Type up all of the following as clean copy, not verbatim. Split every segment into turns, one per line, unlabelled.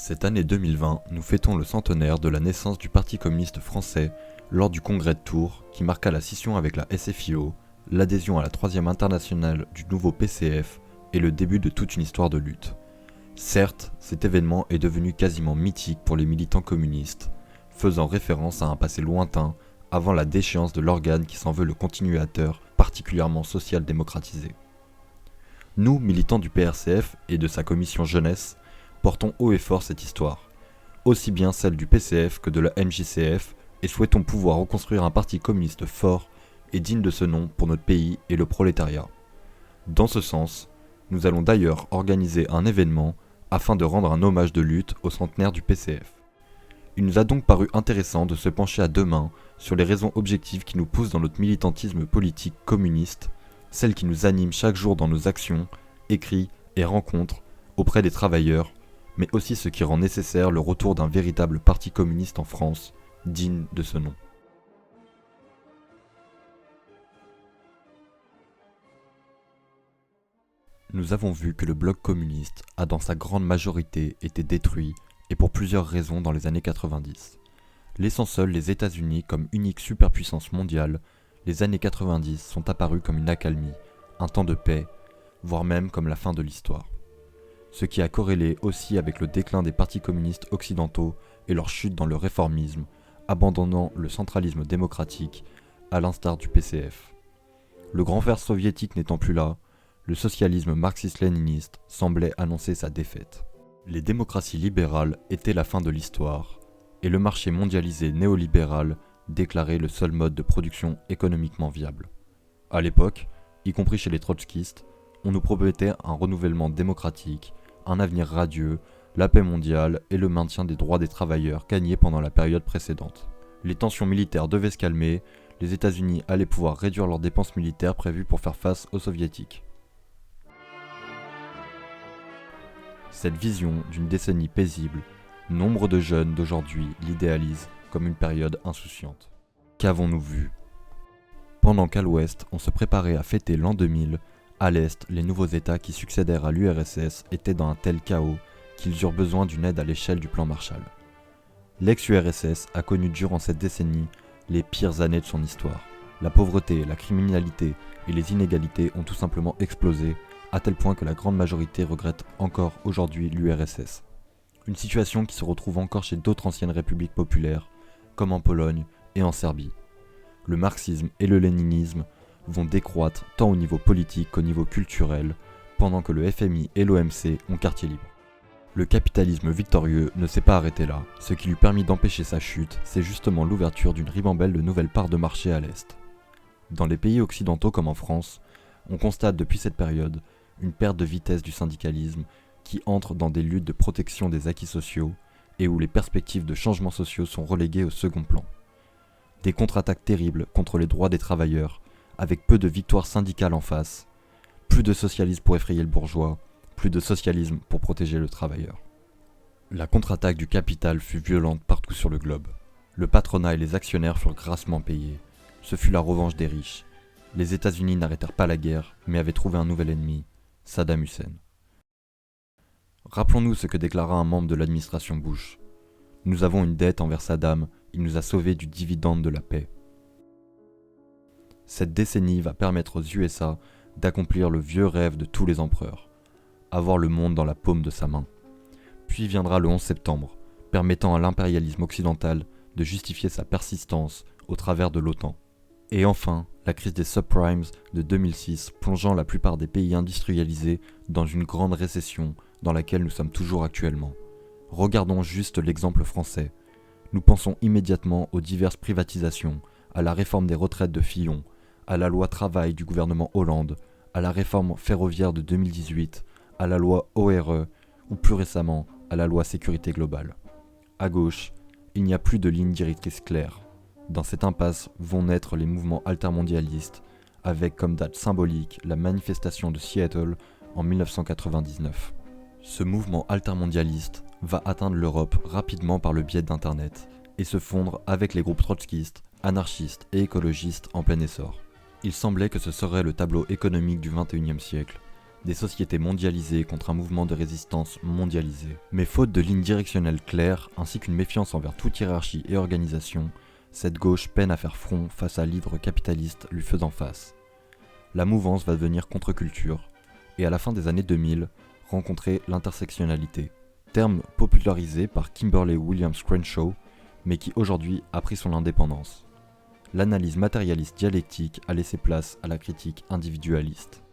Cette année 2020, nous fêtons le centenaire de la naissance du Parti communiste français lors du congrès de Tours qui marqua la scission avec la SFIO, l'adhésion à la 3e internationale du nouveau PCF et le début de toute une histoire de lutte. Certes, cet événement est devenu quasiment mythique pour les militants communistes, faisant référence à un passé lointain avant la déchéance de l'organe qui s'en veut le continuateur particulièrement social-démocratisé. Nous, militants du PRCF et de sa commission jeunesse, portons haut et fort cette histoire, aussi bien celle du PCF que de la MJCF, et souhaitons pouvoir reconstruire un parti communiste fort et digne de ce nom pour notre pays et le prolétariat. Dans ce sens, nous allons d'ailleurs organiser un événement afin de rendre un hommage de lutte au centenaire du PCF. Il nous a donc paru intéressant de se pencher à deux mains sur les raisons objectives qui nous poussent dans notre militantisme politique communiste, celles qui nous animent chaque jour dans nos actions, écrits et rencontres auprès des travailleurs, mais aussi ce qui rend nécessaire le retour d'un véritable parti communiste en France, digne de ce nom. Nous avons vu que le bloc communiste a dans sa grande majorité été détruit, et pour plusieurs raisons dans les années 90. Laissant seuls les États-Unis comme unique superpuissance mondiale, les années 90 sont apparues comme une accalmie, un temps de paix, voire même comme la fin de l'histoire. Ce qui a corrélé aussi avec le déclin des partis communistes occidentaux et leur chute dans le réformisme, abandonnant le centralisme démocratique, à l'instar du PCF. Le grand frère soviétique n'étant plus là, le socialisme marxiste-léniniste semblait annoncer sa défaite. Les démocraties libérales étaient la fin de l'histoire, et le marché mondialisé néolibéral déclarait le seul mode de production économiquement viable. À l'époque, y compris chez les trotskistes, on nous promettait un renouvellement démocratique, un avenir radieux, la paix mondiale et le maintien des droits des travailleurs gagnés pendant la période précédente. Les tensions militaires devaient se calmer, les États-Unis allaient pouvoir réduire leurs dépenses militaires prévues pour faire face aux soviétiques. Cette vision d'une décennie paisible, nombre de jeunes d'aujourd'hui l'idéalisent comme une période insouciante. Qu'avons-nous vu ? Pendant qu'à l'ouest, on se préparait à fêter l'an 2000, à l'est, les nouveaux États qui succédèrent à l'URSS étaient dans un tel chaos qu'ils eurent besoin d'une aide à l'échelle du plan Marshall. L'ex-URSS a connu durant cette décennie les pires années de son histoire. La pauvreté, la criminalité et les inégalités ont tout simplement explosé, à tel point que la grande majorité regrette encore aujourd'hui l'URSS. Une situation qui se retrouve encore chez d'autres anciennes républiques populaires, comme en Pologne et en Serbie. Le marxisme et le léninisme vont décroître tant au niveau politique qu'au niveau culturel, pendant que le FMI et l'OMC ont quartier libre. Le capitalisme victorieux ne s'est pas arrêté là. Ce qui lui permit d'empêcher sa chute, c'est justement l'ouverture d'une ribambelle de nouvelles parts de marché à l'Est. Dans les pays occidentaux comme en France, on constate depuis cette période une perte de vitesse du syndicalisme qui entre dans des luttes de protection des acquis sociaux et où les perspectives de changements sociaux sont reléguées au second plan. Des contre-attaques terribles contre les droits des travailleurs, avec peu de victoires syndicales en face, plus de socialisme pour effrayer le bourgeois, plus de socialisme pour protéger le travailleur. La contre-attaque du capital fut violente partout sur le globe. Le patronat et les actionnaires furent grassement payés. Ce fut la revanche des riches. Les États-Unis n'arrêtèrent pas la guerre, mais avaient trouvé un nouvel ennemi, Saddam Hussein. Rappelons-nous ce que déclara un membre de l'administration Bush. « Nous avons une dette envers Saddam, il nous a sauvés du dividende de la paix. » Cette décennie va permettre aux USA d'accomplir le vieux rêve de tous les empereurs, avoir le monde dans la paume de sa main. Puis viendra le 11 septembre, permettant à l'impérialisme occidental de justifier sa persistance au travers de l'OTAN. Et enfin, la crise des subprimes de 2006 plongeant la plupart des pays industrialisés dans une grande récession dans laquelle nous sommes toujours actuellement. Regardons juste l'exemple français. Nous pensons immédiatement aux diverses privatisations, à la réforme des retraites de Fillon, à la loi travail du gouvernement Hollande, à la réforme ferroviaire de 2018, à la loi ORE ou plus récemment à la loi sécurité globale. À gauche, il n'y a plus de ligne directrice claire. Dans cette impasse vont naître les mouvements altermondialistes, avec comme date symbolique la manifestation de Seattle en 1999. Ce mouvement altermondialiste va atteindre l'Europe rapidement par le biais d'Internet et se fondre avec les groupes trotskistes, anarchistes et écologistes en plein essor. Il semblait que ce serait le tableau économique du XXIe siècle, des sociétés mondialisées contre un mouvement de résistance mondialisé. Mais faute de lignes directionnelles claires, ainsi qu'une méfiance envers toute hiérarchie et organisation, cette gauche peine à faire front face à l'hydre capitaliste lui faisant face. La mouvance va devenir contre-culture, et à la fin des années 2000, rencontrer l'intersectionnalité, terme popularisé par Kimberlé Williams Crenshaw, mais qui aujourd'hui a pris son indépendance. L'analyse matérialiste dialectique a laissé place à la critique individualiste.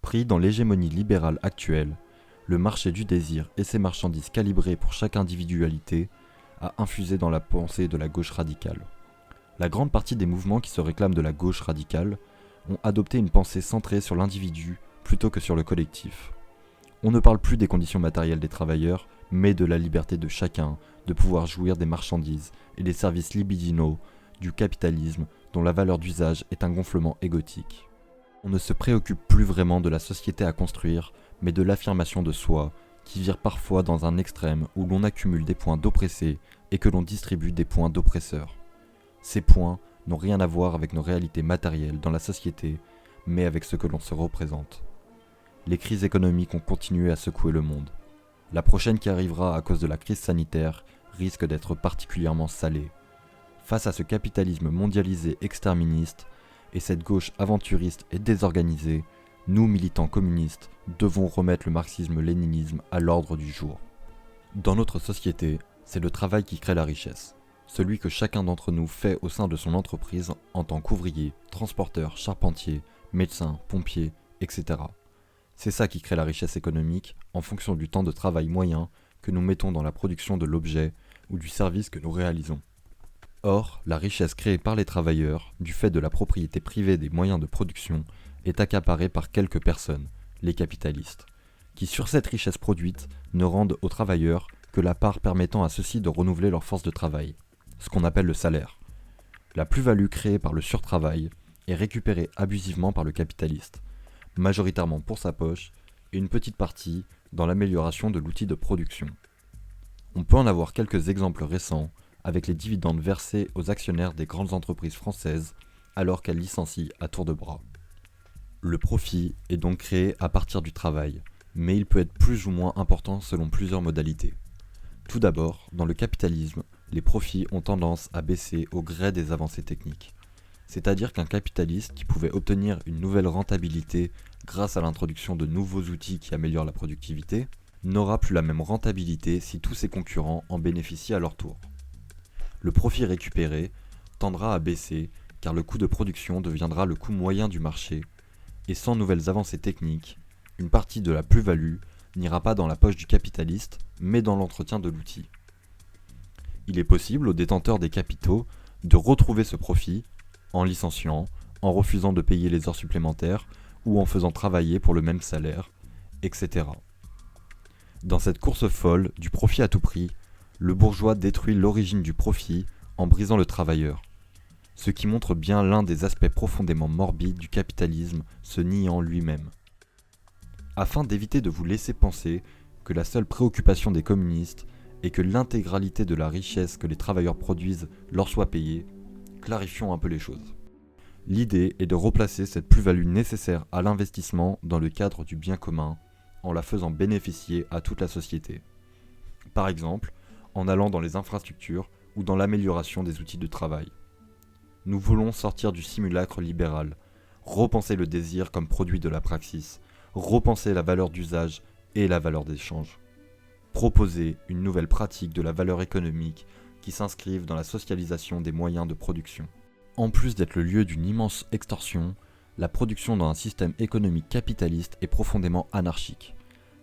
Pris dans l'hégémonie libérale actuelle, le marché du désir et ses marchandises calibrées pour chaque individualité a infusé dans la pensée de la gauche radicale. La grande partie des mouvements qui se réclament de la gauche radicale ont adopté une pensée centrée sur l'individu plutôt que sur le collectif. On ne parle plus des conditions matérielles des travailleurs, mais de la liberté de chacun de pouvoir jouir des marchandises et des services libidinaux du capitalisme dont la valeur d'usage est un gonflement égotique. On ne se préoccupe plus vraiment de la société à construire, mais de l'affirmation de soi, qui vire parfois dans un extrême où l'on accumule des points d'oppressés et que l'on distribue des points d'oppresseurs. Ces points n'ont rien à voir avec nos réalités matérielles dans la société, mais avec ce que l'on se représente. Les crises économiques ont continué à secouer le monde. La prochaine qui arrivera à cause de la crise sanitaire risque d'être particulièrement salée. Face à ce capitalisme mondialisé exterministe et cette gauche aventuriste et désorganisée, nous militants communistes devons remettre le marxisme-léninisme à l'ordre du jour. Dans notre société, c'est le travail qui crée la richesse, celui que chacun d'entre nous fait au sein de son entreprise en tant qu'ouvrier, transporteur, charpentier, médecin, pompier, etc. C'est ça qui crée la richesse économique en fonction du temps de travail moyen que nous mettons dans la production de l'objet ou du service que nous réalisons. Or, la richesse créée par les travailleurs, du fait de la propriété privée des moyens de production, est accaparée par quelques personnes, les capitalistes, qui sur cette richesse produite ne rendent aux travailleurs que la part permettant à ceux-ci de renouveler leur force de travail, ce qu'on appelle le salaire. La plus-value créée par le surtravail est récupérée abusivement par le capitaliste, majoritairement pour sa poche, et une petite partie dans l'amélioration de l'outil de production. On peut en avoir quelques exemples récents avec les dividendes versés aux actionnaires des grandes entreprises françaises alors qu'elles licencient à tour de bras. Le profit est donc créé à partir du travail, mais il peut être plus ou moins important selon plusieurs modalités. Tout d'abord, dans le capitalisme, les profits ont tendance à baisser au gré des avancées techniques. C'est-à-dire qu'un capitaliste qui pouvait obtenir une nouvelle rentabilité grâce à l'introduction de nouveaux outils qui améliorent la productivité, n'aura plus la même rentabilité si tous ses concurrents en bénéficient à leur tour. Le profit récupéré tendra à baisser car le coût de production deviendra le coût moyen du marché et sans nouvelles avancées techniques, une partie de la plus-value n'ira pas dans la poche du capitaliste mais dans l'entretien de l'outil. Il est possible aux détenteurs des capitaux de retrouver ce profit en licenciant, en refusant de payer les heures supplémentaires ou en faisant travailler pour le même salaire, etc. Dans cette course folle du profit à tout prix, le bourgeois détruit l'origine du profit en brisant le travailleur, ce qui montre bien l'un des aspects profondément morbides du capitalisme se niant lui-même. Afin d'éviter de vous laisser penser que la seule préoccupation des communistes est que l'intégralité de la richesse que les travailleurs produisent leur soit payée, clarifions un peu les choses. L'idée est de replacer cette plus-value nécessaire à l'investissement dans le cadre du bien commun, en la faisant bénéficier à toute la société. Par exemple, en allant dans les infrastructures ou dans l'amélioration des outils de travail. Nous voulons sortir du simulacre libéral, repenser le désir comme produit de la praxis, repenser la valeur d'usage et la valeur d'échange. Proposer une nouvelle pratique de la valeur économique qui s'inscrive dans la socialisation des moyens de production. En plus d'être le lieu d'une immense extorsion, la production dans un système économique capitaliste est profondément anarchique.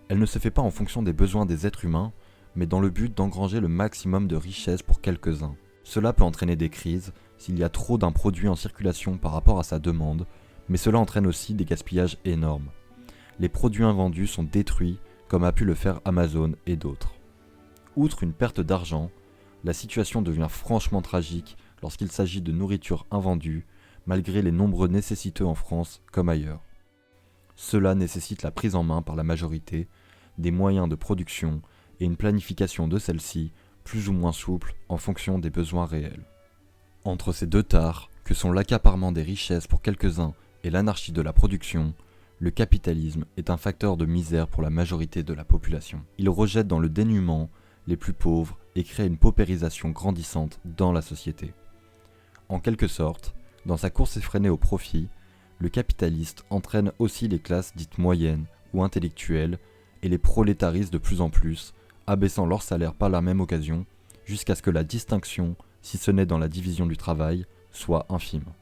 Elle ne se fait pas en fonction des besoins des êtres humains, mais dans le but d'engranger le maximum de richesse pour quelques-uns. Cela peut entraîner des crises s'il y a trop d'un produit en circulation par rapport à sa demande, mais cela entraîne aussi des gaspillages énormes. Les produits invendus sont détruits, comme a pu le faire Amazon et d'autres. Outre une perte d'argent, la situation devient franchement tragique lorsqu'il s'agit de nourriture invendue, malgré les nombreux nécessiteux en France comme ailleurs. Cela nécessite la prise en main par la majorité, des moyens de production et une planification de celle-ci plus ou moins souple en fonction des besoins réels. Entre ces deux tares, que sont l'accaparement des richesses pour quelques-uns et l'anarchie de la production, le capitalisme est un facteur de misère pour la majorité de la population. Il rejette dans le dénuement les plus pauvres et crée une paupérisation grandissante dans la société. En quelque sorte, dans sa course effrénée au profit, le capitaliste entraîne aussi les classes dites moyennes ou intellectuelles et les prolétarise de plus en plus, abaissant leur salaire par la même occasion, jusqu'à ce que la distinction, si ce n'est dans la division du travail, soit infime.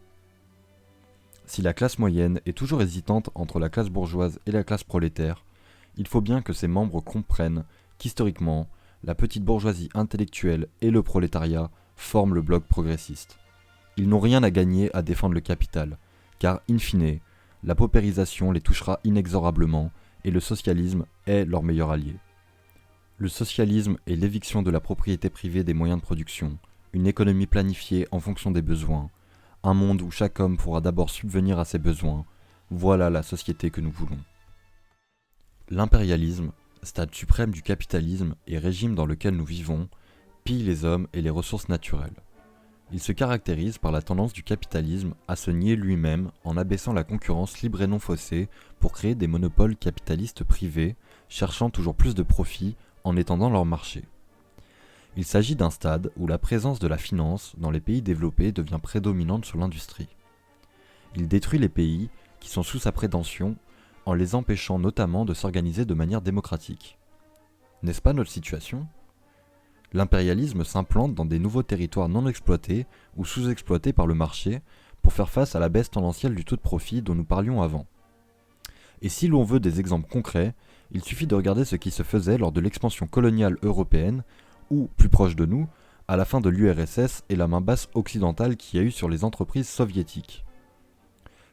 Si la classe moyenne est toujours hésitante entre la classe bourgeoise et la classe prolétaire, il faut bien que ses membres comprennent qu'historiquement, la petite bourgeoisie intellectuelle et le prolétariat forment le bloc progressiste. Ils n'ont rien à gagner à défendre le capital, car, in fine, la paupérisation les touchera inexorablement et le socialisme est leur meilleur allié. Le socialisme est l'éviction de la propriété privée des moyens de production, une économie planifiée en fonction des besoins, un monde où chaque homme pourra d'abord subvenir à ses besoins. Voilà la société que nous voulons. L'impérialisme, stade suprême du capitalisme et régime dans lequel nous vivons, pille les hommes et les ressources naturelles. Il se caractérise par la tendance du capitalisme à se nier lui-même en abaissant la concurrence libre et non faussée pour créer des monopoles capitalistes privés, cherchant toujours plus de profit en étendant leur marché. Il s'agit d'un stade où la présence de la finance dans les pays développés devient prédominante sur l'industrie. Il détruit les pays qui sont sous sa prétention en les empêchant notamment de s'organiser de manière démocratique. N'est-ce pas notre situation ? L'impérialisme s'implante dans des nouveaux territoires non exploités ou sous-exploités par le marché pour faire face à la baisse tendancielle du taux de profit dont nous parlions avant. Et si l'on veut des exemples concrets, il suffit de regarder ce qui se faisait lors de l'expansion coloniale européenne ou, plus proche de nous, à la fin de l'URSS et la main basse occidentale qu'il y a eu sur les entreprises soviétiques.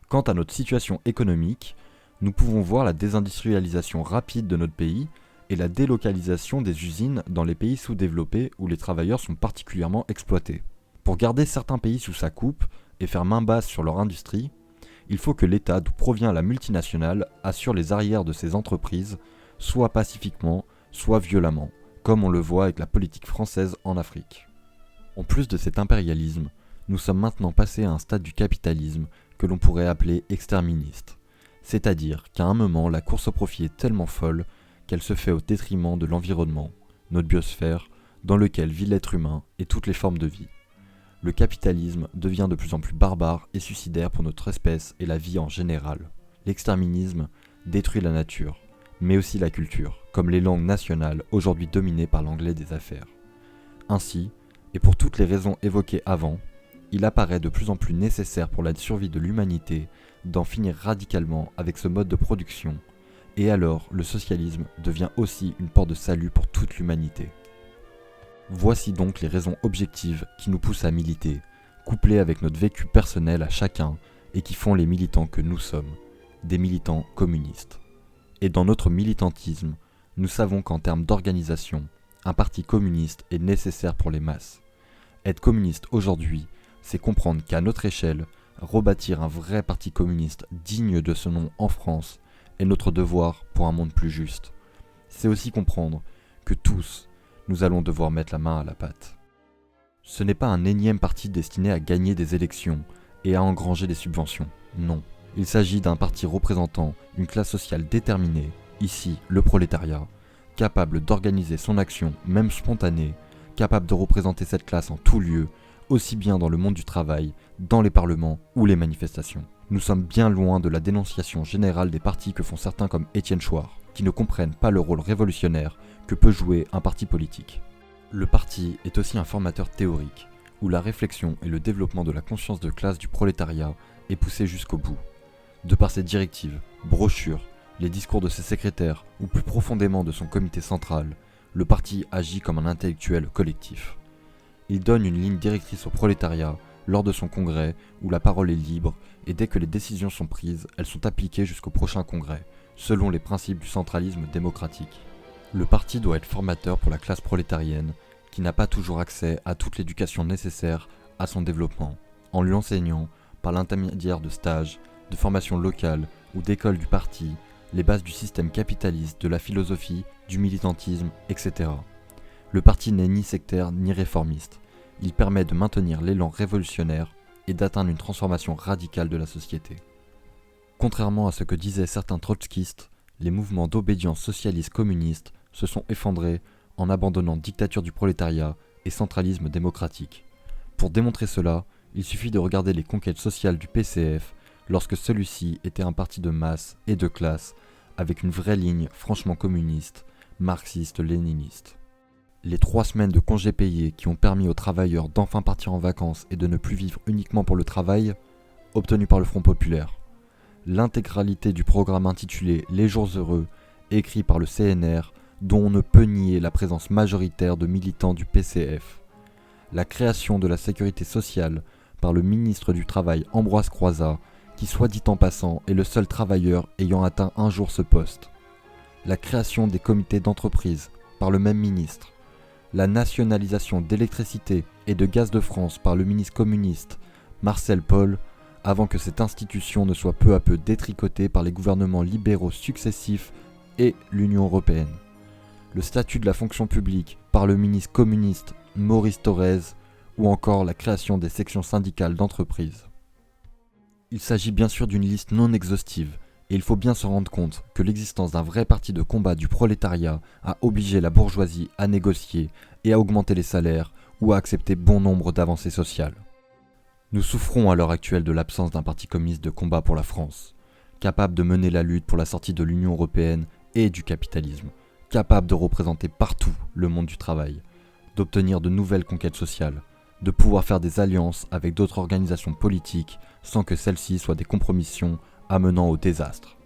Quant à notre situation économique, nous pouvons voir la désindustrialisation rapide de notre pays et la délocalisation des usines dans les pays sous-développés où les travailleurs sont particulièrement exploités. Pour garder certains pays sous sa coupe et faire main basse sur leur industrie, il faut que l'État d'où provient la multinationale assure les arrières de ces entreprises, soit pacifiquement, soit violemment, comme on le voit avec la politique française en Afrique. En plus de cet impérialisme, nous sommes maintenant passés à un stade du capitalisme que l'on pourrait appeler exterministe. C'est-à-dire qu'à un moment, la course au profit est tellement folle qu'elle se fait au détriment de l'environnement, notre biosphère, dans lequel vit l'être humain et toutes les formes de vie. Le capitalisme devient de plus en plus barbare et suicidaire pour notre espèce et la vie en général. L'exterminisme détruit la nature, mais aussi la culture, comme les langues nationales aujourd'hui dominées par l'anglais des affaires. Ainsi, et pour toutes les raisons évoquées avant, il apparaît de plus en plus nécessaire pour la survie de l'humanité d'en finir radicalement avec ce mode de production, et alors le socialisme devient aussi une porte de salut pour toute l'humanité. Voici donc les raisons objectives qui nous poussent à militer, couplées avec notre vécu personnel à chacun et qui font les militants que nous sommes, des militants communistes. Et dans notre militantisme, nous savons qu'en termes d'organisation, un parti communiste est nécessaire pour les masses. Être communiste aujourd'hui, c'est comprendre qu'à notre échelle, rebâtir un vrai parti communiste digne de ce nom en France est notre devoir pour un monde plus juste. C'est aussi comprendre que tous, nous allons devoir mettre la main à la pâte. Ce n'est pas un énième parti destiné à gagner des élections et à engranger des subventions, non. Il s'agit d'un parti représentant une classe sociale déterminée, ici le prolétariat, capable d'organiser son action, même spontanée, capable de représenter cette classe en tout lieu, aussi bien dans le monde du travail, dans les parlements ou les manifestations. Nous sommes bien loin de la dénonciation générale des partis que font certains comme Étienne Chouard, qui ne comprennent pas le rôle révolutionnaire que peut jouer un parti politique. Le parti est aussi un formateur théorique, où la réflexion et le développement de la conscience de classe du prolétariat est poussé jusqu'au bout. De par ses directives, brochures, les discours de ses secrétaires ou plus profondément de son comité central, le parti agit comme un intellectuel collectif. Il donne une ligne directrice au prolétariat lors de son congrès où la parole est libre et dès que les décisions sont prises, elles sont appliquées jusqu'au prochain congrès, selon les principes du centralisme démocratique. Le parti doit être formateur pour la classe prolétarienne qui n'a pas toujours accès à toute l'éducation nécessaire à son développement, en lui enseignant, par l'intermédiaire de stages, de formations locales ou d'écoles du parti, les bases du système capitaliste, de la philosophie, du militantisme, etc. Le parti n'est ni sectaire ni réformiste. Il permet de maintenir l'élan révolutionnaire et d'atteindre une transformation radicale de la société. Contrairement à ce que disaient certains trotskistes, les mouvements d'obédience socialiste communiste se sont effondrés en abandonnant dictature du prolétariat et centralisme démocratique. Pour démontrer cela, il suffit de regarder les conquêtes sociales du PCF lorsque celui-ci était un parti de masse et de classe avec une vraie ligne franchement communiste, marxiste-léniniste. Les 3 semaines de congés payés qui ont permis aux travailleurs d'enfin partir en vacances et de ne plus vivre uniquement pour le travail, obtenus par le Front populaire. L'intégralité du programme intitulé « Les jours heureux », écrit par le CNR, dont on ne peut nier la présence majoritaire de militants du PCF. La création de la sécurité sociale par le ministre du Travail Ambroise Croizat, qui soit dit en passant est le seul travailleur ayant atteint un jour ce poste. La création des comités d'entreprise par le même ministre. La nationalisation d'électricité et de gaz de France par le ministre communiste Marcel Paul, avant que cette institution ne soit peu à peu détricotée par les gouvernements libéraux successifs et l'Union européenne. Le statut de la fonction publique par le ministre communiste Maurice Thorez, ou encore la création des sections syndicales d'entreprise. Il s'agit bien sûr d'une liste non exhaustive, et il faut bien se rendre compte que l'existence d'un vrai parti de combat du prolétariat a obligé la bourgeoisie à négocier et à augmenter les salaires ou à accepter bon nombre d'avancées sociales. Nous souffrons à l'heure actuelle de l'absence d'un parti communiste de combat pour la France, capable de mener la lutte pour la sortie de l'Union européenne et du capitalisme, capable de représenter partout le monde du travail, d'obtenir de nouvelles conquêtes sociales, de pouvoir faire des alliances avec d'autres organisations politiques sans que celles-ci soient des compromissions amenant au désastre.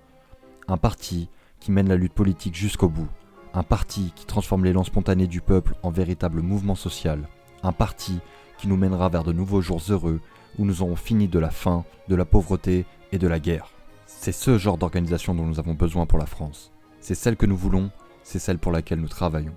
Un parti qui mène la lutte politique jusqu'au bout, un parti qui transforme l'élan spontané du peuple en véritable mouvement social, un parti qui nous mènera vers de nouveaux jours heureux où nous aurons fini de la faim, de la pauvreté et de la guerre. C'est ce genre d'organisation dont nous avons besoin pour la France. C'est celle que nous voulons, c'est celle pour laquelle nous travaillons.